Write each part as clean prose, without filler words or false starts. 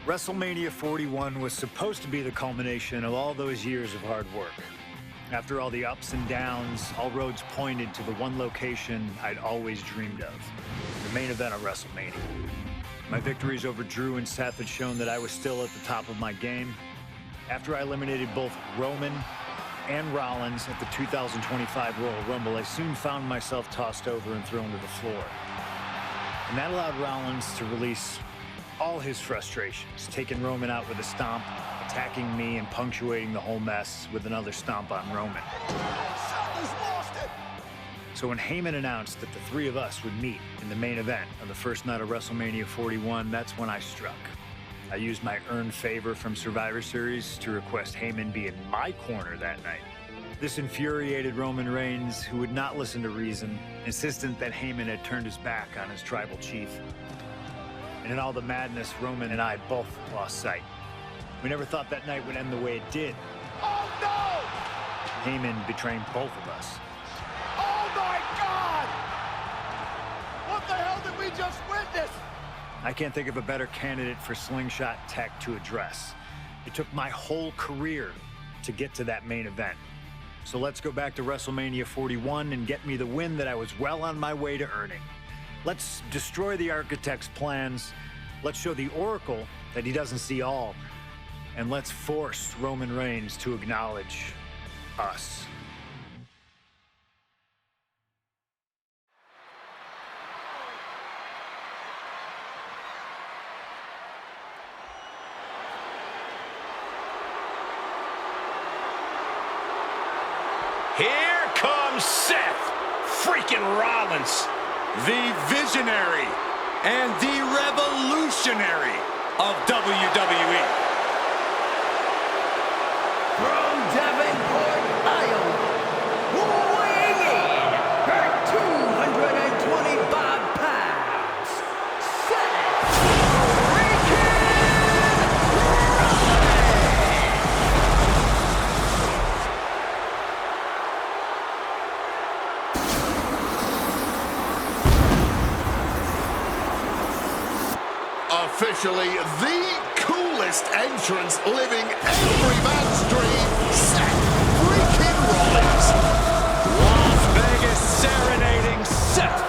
WrestleMania 41 was supposed to be the culmination of all those years of hard work. After all the ups and downs, all roads pointed to the one location I'd always dreamed of, the main event of WrestleMania. My victories over Drew and Seth had shown that I was still at the top of my game. After I eliminated both Roman and Rollins at the 2025 Royal Rumble, I soon found myself tossed over and thrown to the floor. And that allowed Rollins to release all his frustrations, taking Roman out with a stomp, attacking me, and punctuating the whole mess with another stomp on Roman. So when Heyman announced that the three of us would meet in the main event of the first night of WrestleMania 41, that's when I struck. I used my earned favor from Survivor Series to request Heyman be in my corner that night. This infuriated Roman Reigns, who would not listen to reason, insistent that Heyman had turned his back on his tribal chief. And in all the madness, Roman and I both lost sight. We never thought that night would end the way it did. Oh, no! Heyman betraying both of us. Oh, my God! What the hell did we just witness? I can't think of a better candidate for slingshot tech to address. It took my whole career to get to that main event. So let's go back to WrestleMania 41 and get me the win that I was well on my way to earning. Let's destroy the architect's plans. Let's show the Oracle that he doesn't see all. And let's force Roman Reigns to acknowledge us. Here comes Seth freaking Rollins, the visionary and the revolutionary of WWE. From Davenport, Iowa, weighing in at 225 pounds, Seth freaking Rollins! Officially the coolest entrance living every man's dream, Seth freaking Rollins. Las Vegas serenading Seth.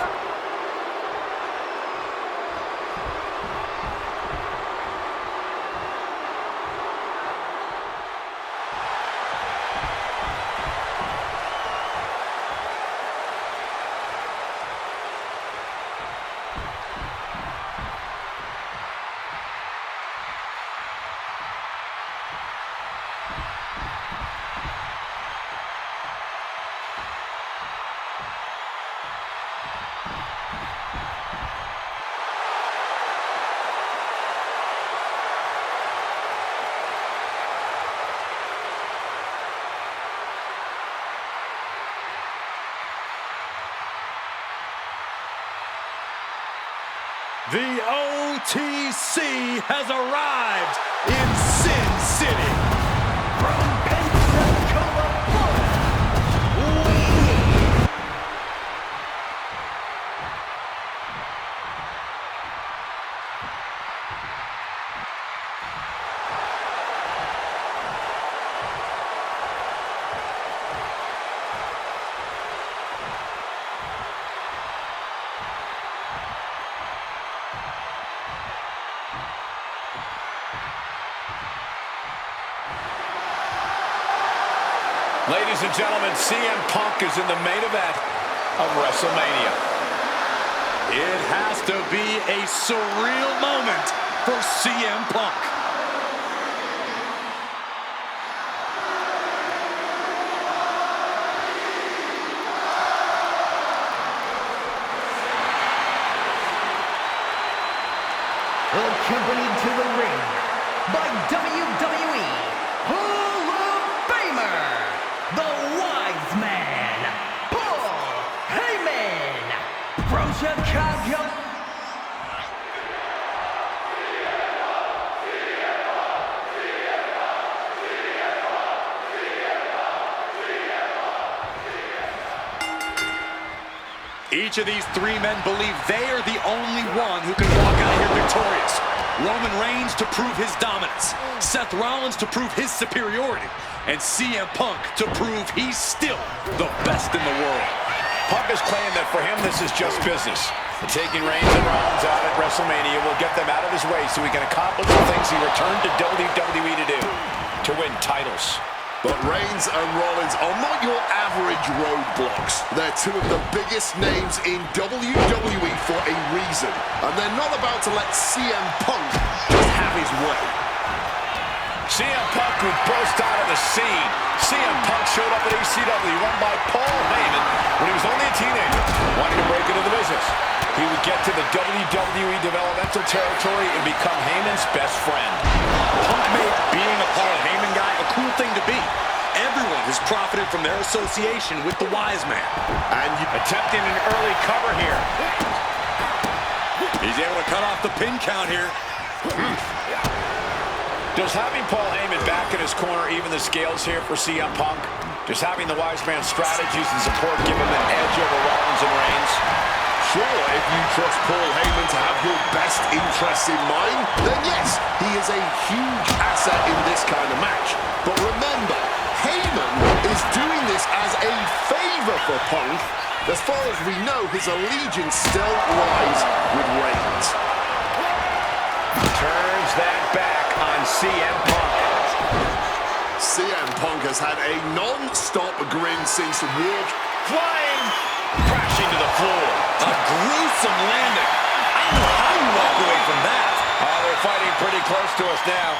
The OTC has arrived in Sin City. From Pensacola, Florida, weighing in Ladies and gentlemen, CMPunk is in the main event of WrestleMania. It has to be a surreal moment for CMPunk. accompanied to the ring by WWE Hall of Famer, the Wise Man, Paul Heyman, from Chicago. Each of these three men believe they are the only one who can walk out here victorious. Roman Reigns to prove his dominance, Seth Rollins to prove his superiority, and CM Punk to prove he's still the best in the world. Punk is claiming that for him this is just business. Taking Reigns and Rollins out at WrestleMania will get them out of his way so he can accomplish the things he returned to WWE to do, to win titles. But Reigns and Rollins are not your average roadblocks. They're two of the biggest names in WWE for a reason. And they're not about to let CM Punk just have his way. CM Punk would burst out of the scene. CM Punk showed up at ECW, run by Paul Heyman, when he was only a teenager, wanting to break into the business. He would get to the WWE developmental territory and become Heyman's best friend. Punk made being a Paul Heyman guy a cool thing to be. Everyone has profited from their association with the Wise Man. And attempting an early cover here. He's able to cut off the pin count here. Does having Paul Heyman back in his corner even the scales here for CM Punk? Does having the Wise Man's strategies and support give him an edge over Rollins and Reigns? Sure, if you trust Paul Heyman to have your best interests in mind, then yes, he is a huge asset in this kind of match. But remember, Heyman is doing this as a favor for Punk. As far as we know, his allegiance still lies with Reigns. Turns that back on CM Punk. CM Punk has had a non-stop grin since walk. Flying, crashing to the floor. A gruesome landing. I don't know how you walk away from that. Oh, they're fighting pretty close to us now.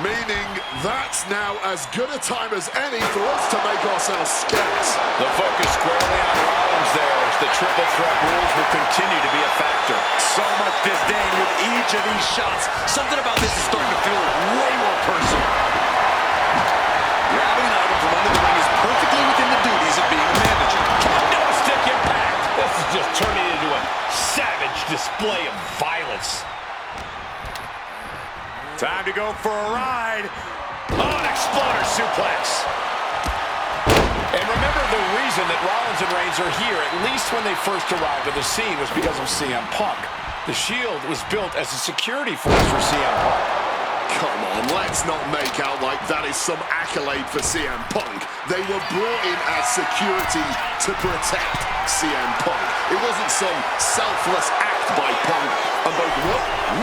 Meaning that's now as good a time as any for us to make ourselves scarce. The focus squarely on Rollins there as the triple threat rules will continue to be a factor. So much disdain with each of these shots. Something about this is starting to feel way more personal. Grabbing an item from under the ring is perfectly within the duties of being a manager. No stick impact. This is just turning into a savage display of violence. Time to go for a ride. Oh, an exploder suplex. And remember, the reason that Rollins and Reigns are here, at least when they first arrived at the scene, was because of CM Punk. The Shield was built as a security force for CM Punk. Come on, let's not make out like that is some accolade for CM Punk. They were brought in as security to protect CM Punk. It wasn't some selfless act by Punk. And both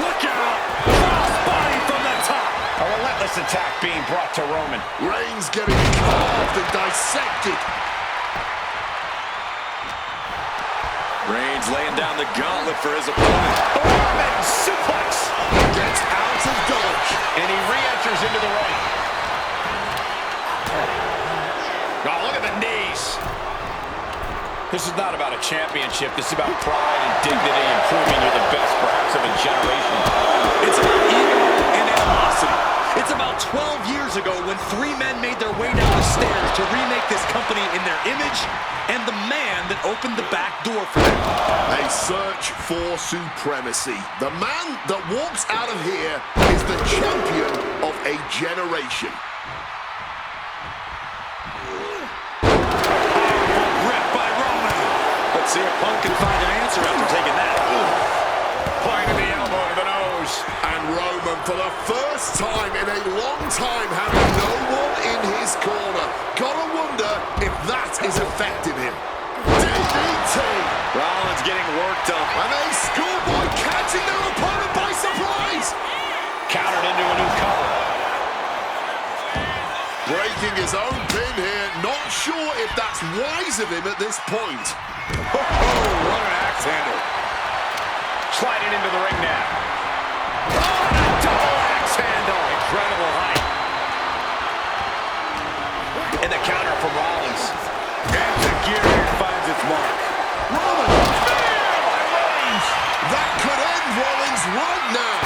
look out! Crossbody from the top! A relentless attack being brought to Roman. Reigns getting carved and dissected. Reigns laying down the gauntlet for his opponent. Roman suplex! Gets out of dodge. And he re-enters into the ring. Oh, look at the knees. This is not about a championship. This is about pride and dignity and proving you're the best, perhaps, of a generation. It's about ego and animosity. It's about 12 years ago when three men made their way down the stairs to remake this company in their image, and the man that opened the back door for them. A search for supremacy. The man that walks out of here is the champion of a generation. Ripped by Roman. Let's see if Punk can find an answer after taking that. Flying to the elbow to the nose. And Roman, for the first time in a long time, having no one in his corner. Gotta wonder if that is affecting him. DDT! Rollins getting worked up. And a schoolboy catching their opponent by surprise! Countered into a new cover. Breaking his own pin here. Not sure if that's wise of him at this point. Oh, what an axe handle. Sliding into the ring now. Oh, and a double axe handle. Incredible height. And the counter from Rollins. And the gear here finds its mark. Rollins! Spear by Rollins! That could end Rollins right now.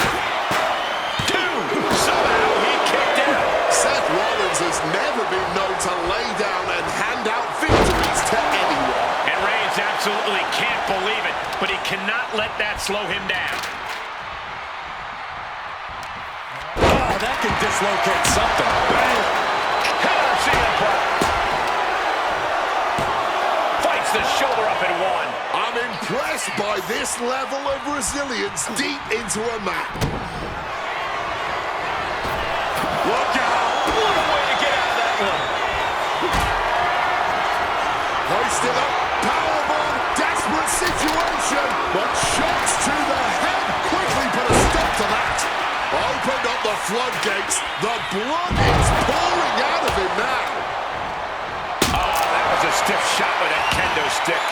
Two. Somehow he kicked out. Seth Rollins has never been known to lay down and hand out victories to anyone. And Reigns absolutely can't believe it, but he cannot let that slow him down. Oh, that can dislocate something. Counter CM Punk. Fights the shoulder up and one. I'm impressed by this level of resilience deep into a match. Look out. What a way to get out of that one. Hoisted up, powerbomb, desperate situation, but shots to the head quickly put a stop to that. Opened up the floodgates. The blood is pouring out of him now. Oh, that was a stiff shot with that kendo stick.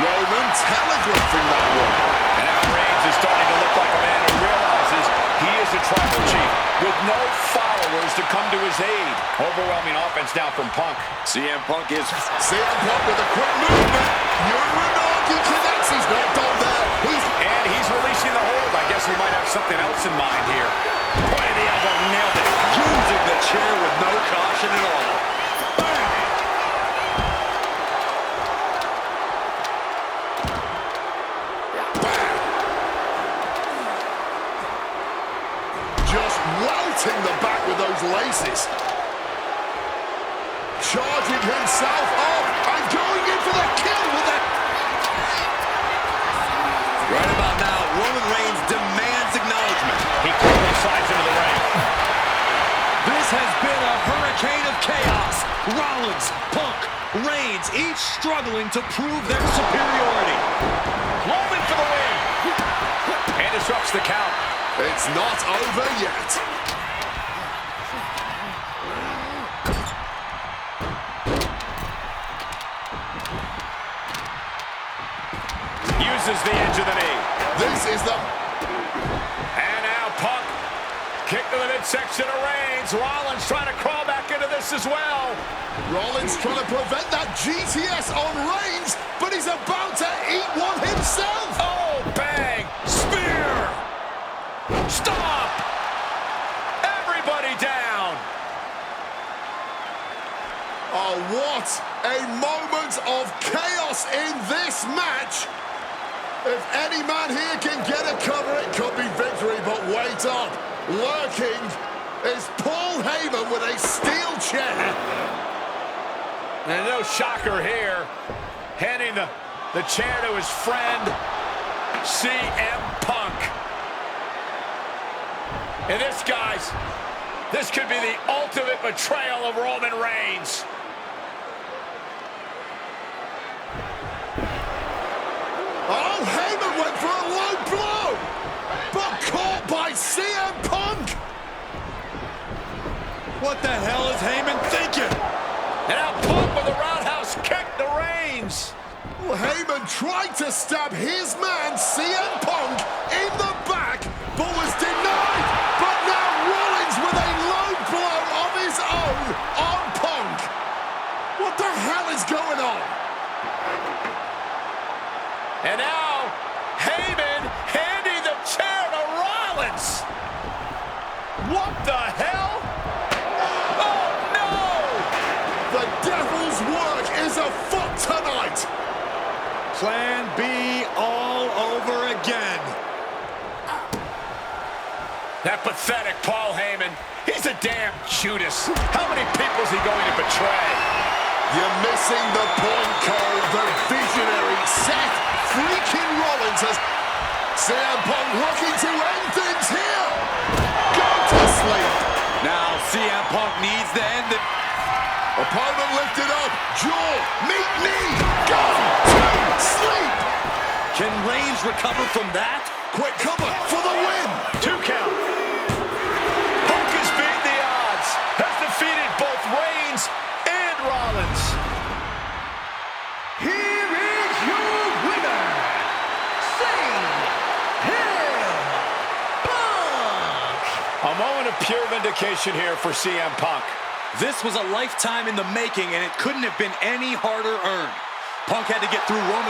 Roman telegraphing that one. And now Reigns is starting to look like a man who realizes he is a tribal chief with no followers to come to his aid. Overwhelming offense now from Punk. CM Punk with a quick movement. Uranagi connects. He's not done there. And he's releasing the hold. I guess he might have something else in mind here. Point of the elbow, nailed it. Using the chair with no caution at all. Bang! Just welting the back with those laces. Charging himself up and going in for the kill with that. Right about now, Roman Reigns demands acknowledgement. He quickly slides into the ring. This has been a hurricane of chaos. Rollins, Punk, Reigns, each struggling to prove their superiority. Roman for the win. And disrupts the count. It's not over yet. Uses the edge of the knee. This is the... And now Punk. Kick to the midsection of Reigns. Rollins trying to crawl back into this as well. Rollins trying to prevent that GTS on Reigns, but he's about to eat one himself. Oh, bang. Spear. Stop. Everybody down. Oh, what a moment of chaos in this match. If any man here can get a cover, it could be victory, but wait up. Lurking is Paul Heyman with a steel chair. And no shocker here. Handing the chair to his friend, CM Punk. And this, guys, this could be the ultimate betrayal of Roman Reigns. Oh, Heyman went for a low blow, but caught by CM Punk. What the hell is Heyman thinking? And now Punk with a roundhouse kick to Reigns. Well, Heyman tried to stab his man, CM Punk, in the back, but was denied. But now Rollins with a low blow of his own on Punk. What the hell is going on? And now, Heyman handing the chair to Rollins. What the hell? Oh, no! The devil's work is afoot tonight. Plan B all over again. That pathetic Paul Heyman. He's a damn Judas. How many people is he going to betray? You're missing the point, Cole. The visionary Seth freaking Rollins has... CM Punk looking to end things here. Go to sleep. Now CM Punk needs to end it. Opponent lifted up. Jaw, meet knee. Go to sleep. Can Reigns recover from that? Quick cover for the win. 2 count. Punk has beat the odds. Has defeated both Reigns and Rollins. Here is your winner, CMPunk. A moment of pure vindication here for CM Punk. This was a lifetime in the making, and it couldn't have been any harder earned. Punk had to get through Roman